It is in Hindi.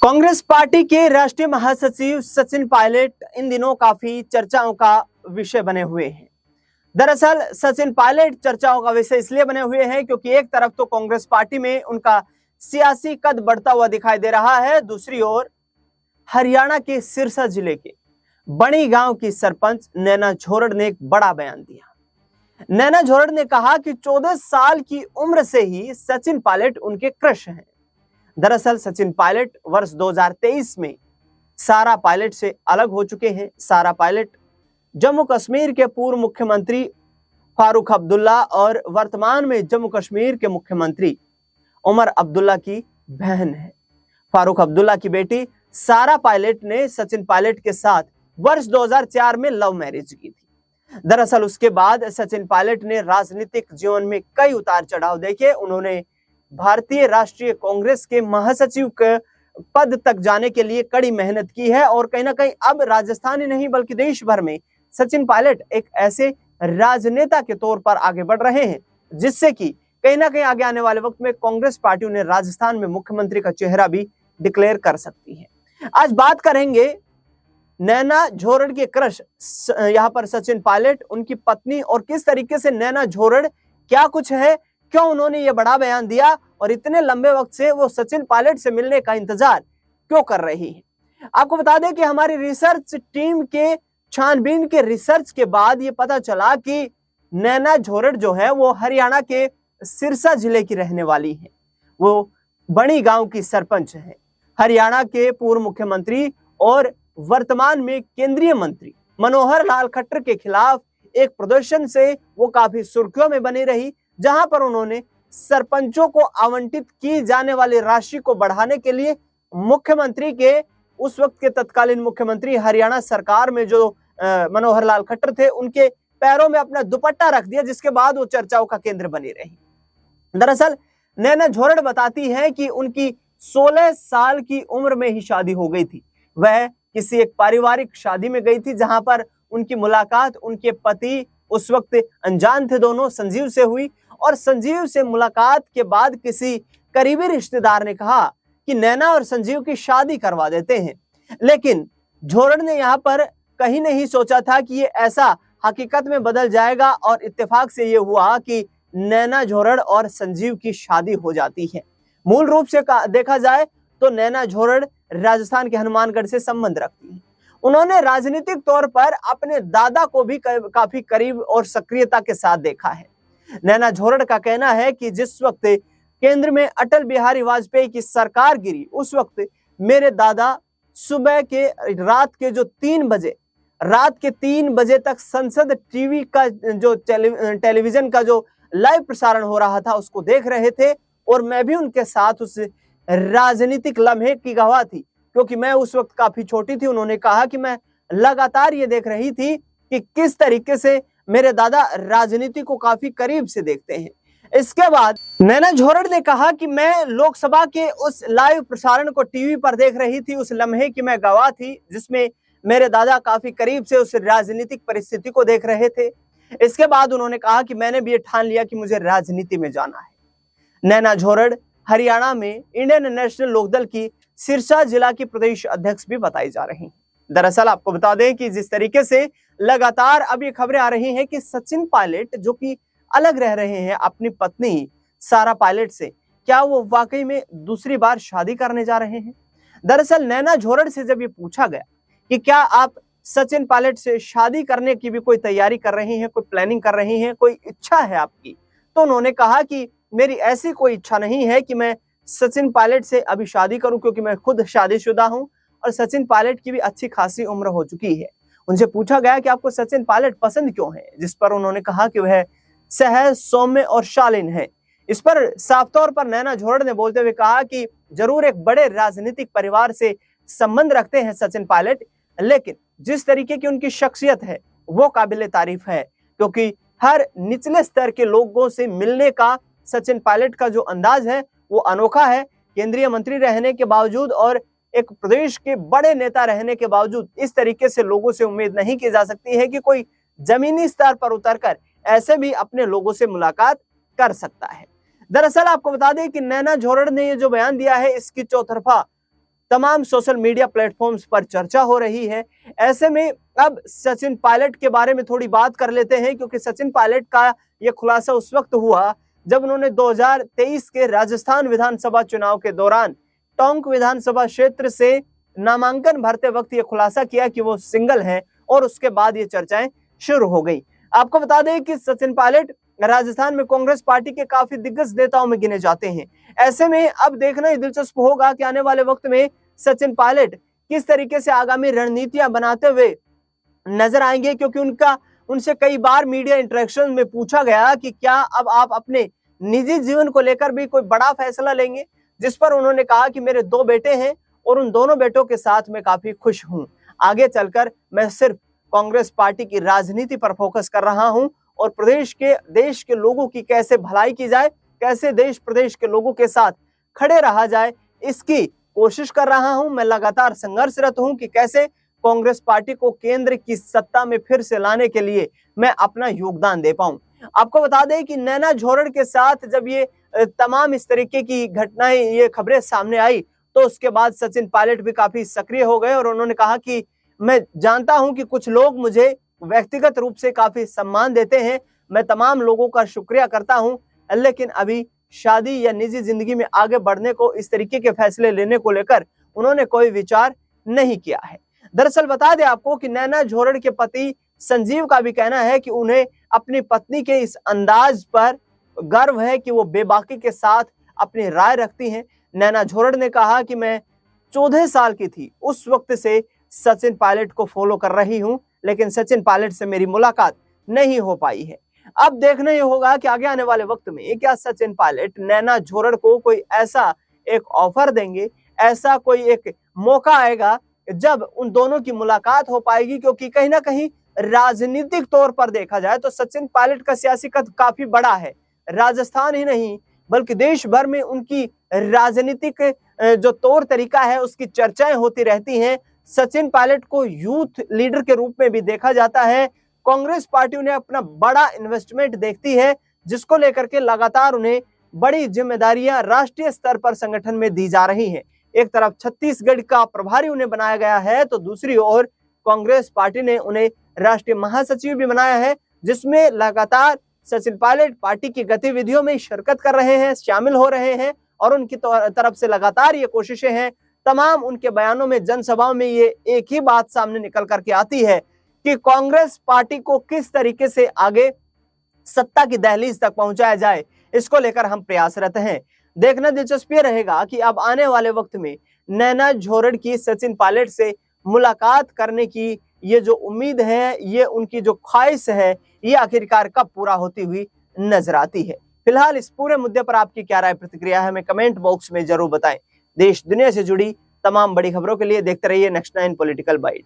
कांग्रेस पार्टी के राष्ट्रीय महासचिव सचिन पायलट इन दिनों काफी चर्चाओं का विषय बने हुए हैं। दरअसल सचिन पायलट चर्चाओं का विषय इसलिए बने हुए हैं क्योंकि एक तरफ तो कांग्रेस पार्टी में उनका सियासी कद बढ़ता हुआ दिखाई दे रहा है, दूसरी ओर हरियाणा के सिरसा जिले के बणी गांव की सरपंच नैना झोरड़ ने एक बड़ा बयान दिया। नैना झोरड़ ने कहा कि 14 साल की उम्र से ही सचिन पायलट उनके क्रश हैं। दरअसल सचिन पायलट वर्ष 2023 में सारा पायलट से अलग हो चुके हैं। सारा पायलट जम्मू कश्मीर के पूर्व मुख्यमंत्री फारूक अब्दुल्ला और वर्तमान में जम्मू कश्मीर के मुख्यमंत्री उमर अब्दुल्ला की बहन है। फारूक अब्दुल्ला की बेटी सारा पायलट ने सचिन पायलट के साथ वर्ष 2004 में लव मैरिज की थी। दरअसल उसके बाद सचिन पायलट ने राजनीतिक जीवन में कई उतार चढ़ाव देखे। उन्होंने भारतीय राष्ट्रीय कांग्रेस के महासचिव के पद तक जाने के लिए कड़ी मेहनत की है और कहीं ना कहीं अब राजस्थान ही नहीं बल्कि देश भर में सचिन पायलट एक ऐसे राजनेता के तौर पर आगे बढ़ रहे हैं जिससे कि कहीं ना कहीं आगे आने वाले वक्त में कांग्रेस पार्टी उन्हें राजस्थान में मुख्यमंत्री का चेहरा भी डिक्लेयर कर सकती है। आज बात करेंगे नैना झोरड़ के क्रश यहाँ पर सचिन पायलट, उनकी पत्नी और किस तरीके से नैना झोरड़ क्या कुछ है, क्यों उन्होंने ये बड़ा बयान दिया और इतने लंबे वक्त से वो सचिन पायलट से मिलने का इंतजार क्यों कर रही है। आपको बता दें कि हमारी रिसर्च टीम के छानबीन के रिसर्च के बाद ये पता चला कि नैना झोरड़ जो है वो हरियाणा के सिरसा जिले की रहने वाली है। वो बणी गांव की सरपंच है। हरियाणा के पूर्व मुख्यमंत्री और वर्तमान में केंद्रीय मंत्री मनोहर लाल खट्टर के खिलाफ एक प्रदर्शन से वो काफी सुर्खियों में बनी रही, जहां पर उन्होंने सरपंचों को आवंटित की जाने वाली राशि को बढ़ाने के लिए मुख्यमंत्री के उस वक्त के तत्कालीन मुख्यमंत्री हरियाणा सरकार में जो मनोहर लाल खट्टर थे उनके पैरों में अपना दुपट्टा रख दिया, जिसके बाद वो चर्चाओं का केंद्र बनी रही। दरअसल नैना झोरड़ बताती है कि उनकी 16 साल की उम्र में ही शादी हो गई थी। वह किसी एक पारिवारिक शादी में गई थी जहां पर उनकी मुलाकात उनके पति उस वक्त अनजान थे दोनों संजीव से हुई और संजीव से मुलाकात के बाद किसी करीबी रिश्तेदार ने कहा कि नैना और संजीव की शादी करवा देते हैं। लेकिन झोरड़ ने यहाँ पर कहीं नहीं सोचा था कि ये ऐसा हकीकत में बदल जाएगा और इत्तेफाक से ये हुआ कि नैना झोरड़ और संजीव की शादी हो जाती है। मूल रूप से देखा जाए तो नैना झोरड़ राजस्थान के हनुमानगढ़ से संबंध रखती है। उन्होंने राजनीतिक तौर पर अपने दादा को भी काफी करीब और सक्रियता के साथ देखा है। नैना झोरड़ का कहना है कि जिस वक्त केंद्र में अटल बिहारी वाजपेयी की सरकार गिरी उस वक्त मेरे दादा सुबह के रात के 3 बजे तक संसद टीवी का जो टेलीविजन का जो लाइव प्रसारण हो रहा था उसको देख रहे थे और मैं भी उनके साथ उस राजनीतिक लम्हे की गवाह थी, क्योंकि मैं उस वक्त काफी छोटी थी। उन्होंने कहा कि मैं लगातार ये देख रही थी कि किस तरीके से मेरे दादा राजनीति को काफी करीब से देखते हैं। इसके बाद नैना झोरड़ ने कहा कि मैं लोकसभा के उस लाइव प्रसारण को टीवी पर देख रही थी, उस लम्हे की मैं गवाह थी जिसमें मेरे दादा काफी करीब से उस राजनीतिक परिस्थिति को देख रहे थे। इसके बाद उन्होंने कहा कि मैंने भी ये ठान लिया कि मुझे राजनीति में जाना है। नैना झोरड़ हरियाणा में इंडियन नेशनल लोकदल की सिरसा जिला की प्रदेश अध्यक्ष भी बताई जा रही हैं। दरअसल आपको बता दें कि जिस तरीके से लगातार अब ये खबरें आ रही हैं कि सचिन पायलट जो कि अलग रह रहे हैं अपनी पत्नी सारा पायलट से, क्या वो वाकई में दूसरी बार शादी करने जा रहे हैं। दरअसल नैना झोरड़ से जब ये पूछा गया कि क्या आप सचिन पायलट से शादी करने की भी कोई तैयारी कर रही हैं, कोई प्लानिंग कर रही हैं, कोई इच्छा है आपकी, तो उन्होंने कहा कि मेरी ऐसी कोई इच्छा नहीं है कि मैं सचिन पायलट से अभी शादी करूं, क्योंकि मैं खुद शादीशुदा हूं और सचिन पायलट की भी अच्छी खासी उम्र हो चुकी है। उनसे पूछा गया कि आपको सचिन पायलट पसंद क्यों है, जिस पर उन्होंने कहा कि वह सहज, सौम्य और शालीन है। इस पर साफ तौर पर नैना झोरड़ ने बोलते हुए कहा कि जरूर एक बड़े राजनीतिक परिवार से संबंध रखते हैं सचिन पायलट, लेकिन जिस तरीके की उनकी शख्सियत है वो काबिले तारीफ है, क्योंकि हर निचले स्तर के लोगों से मिलने का सचिन पायलट का जो अंदाज है वो अनोखा है। केंद्रीय मंत्री रहने के बावजूद और एक प्रदेश के बड़े नेता रहने के बावजूद इस तरीके से लोगों से उम्मीद नहीं की जा सकती है कि कोई जमीनी स्तर पर उतरकर ऐसे भी अपने लोगों से मुलाकात कर सकता है। दरअसल आपको बता दें कि नैना झोरड़ ने ये जो बयान दिया है इसकी चौतरफा तमाम सोशल मीडिया प्लेटफॉर्म्स पर चर्चा हो रही है। ऐसे में अब सचिन पायलट के बारे में थोड़ी बात कर लेते हैं, क्योंकि सचिन पायलट का यह खुलासा उस वक्त हुआ जब उन्होंने 2023 के राजस्थान विधानसभा चुनाव के दौरान टोंक विधानसभा क्षेत्र से नामांकन भरते वक्त यह खुलासा किया कि वो सिंगल हैं, और उसके बाद ये चर्चाएं शुरू हो गई। आपको बता दें कि सचिन पायलट राजस्थान में कांग्रेस पार्टी के काफी दिग्गज नेताओं में गिने जाते हैं। ऐसे में अब देखना ही दिलचस्प होगा कि आने वाले वक्त में सचिन पायलट किस तरीके से आगामी रणनीतियां बनाते हुए नजर आएंगे, क्योंकि उनसे कई बार मीडिया इंटरेक्शन में पूछा गया कि क्या अब आप अपने निजी जीवन को लेकर भी कोई बड़ा फैसला लेंगे, जिस पर उन्होंने कहा कि मेरे 2 बेटे हैं और उन दोनों बेटों के साथ मैं काफी खुश हूं। आगे चलकर मैं सिर्फ कांग्रेस पार्टी की राजनीति पर फोकस कर रहा हूं और देश के लोगों की कैसे भलाई की जाए, कैसे देश प्रदेश के लोगों के साथ खड़े रहा जाए, इसकी कोशिश कर रहा हूं। मैं लगातार संघर्षरत हूं कि कैसे कांग्रेस पार्टी को केंद्र की सत्ता में फिर से लाने के लिए मैं अपना योगदान दे पाऊं। आपको बता दें कि नैना झोरड़ के साथ जब ये तमाम इस तरीके की घटनाएं, ये खबरें सामने आई, तो उसके बाद सचिन पायलट भी काफी सक्रिय हो गए और उन्होंने कहा कि मैं जानता हूं कि कुछ लोग मुझे व्यक्तिगत रूप से काफी सम्मान देते हैं, मैं तमाम लोगों का शुक्रिया करता हूं, लेकिन अभी शादी या निजी जिंदगी में आगे बढ़ने को, इस तरीके के फैसले लेने को लेकर उन्होंने कोई विचार नहीं किया है। दरअसल बता दें आपको कि नैना झोरड़ के पति संजीव का भी कहना है कि उन्हें अपनी पत्नी के इस अंदाज पर गर्व है कि वो बेबाकी के साथ अपनी राय रखती हैं। नैना झोरड़ ने कहा कि मैं 14 साल की थी उस वक्त से सचिन पायलट को फॉलो कर रही हूं, लेकिन सचिन पायलट से मेरी मुलाकात नहीं हो पाई है। अब देखना ये होगा कि आगे आने वाले वक्त में क्या सचिन पायलट नैना झोरड़ को कोई ऐसा एक ऑफर देंगे, ऐसा कोई एक मौका आएगा जब उन दोनों की मुलाकात हो पाएगी, क्योंकि कहीं ना कहीं राजनीतिक तौर पर देखा जाए तो सचिन पायलट का सियासी कद काफी बड़ा है। राजस्थान ही नहीं बल्कि देश भर में उनकी राजनीतिक जो तौर तरीका है उसकी चर्चाएं होती रहती हैं। सचिन पायलट को यूथ लीडर के रूप में भी देखा जाता है। कांग्रेस पार्टी उन्हें अपना बड़ा इन्वेस्टमेंट देखती है, जिसको लेकर के लगातार उन्हें बड़ी जिम्मेदारियां राष्ट्रीय स्तर पर संगठन में दी जा रही हैं। एक तरफ छत्तीसगढ़ का प्रभारी उन्हें बनाया गया है, तो दूसरी ओर कांग्रेस पार्टी ने उन्हें राष्ट्रीय महासचिव भी बनाया है, जिसमें लगातार सचिन पायलट पार्टी की गतिविधियों में शिरकत कर रहे हैं, शामिल हो रहे हैं, और उनकी तरफ से लगातार ये कोशिशें हैं। तमाम उनके बयानों में, जनसभाओं में ये एक ही बात सामने निकल करके आती है कि कांग्रेस पार्टी को किस तरीके से आगे सत्ता की दहलीज तक पहुंचाया जाए, इसको लेकर हम प्रयासरत हैं। देखना दिलचस्प ये रहेगा कि अब आने वाले वक्त में नैना झोरड़ की सचिन पायलट से मुलाकात करने की ये जो उम्मीद है, ये उनकी जो ख्वाहिश है, ये आखिरकार कब पूरा होती हुई नजर आती है। फिलहाल इस पूरे मुद्दे पर आपकी क्या राय प्रतिक्रिया है, हमें कमेंट बॉक्स में जरूर बताएं। देश दुनिया से जुड़ी तमाम बड़ी खबरों के लिए देखते रहिए नेक्स्ट 9 पॉलिटिकल बाइट।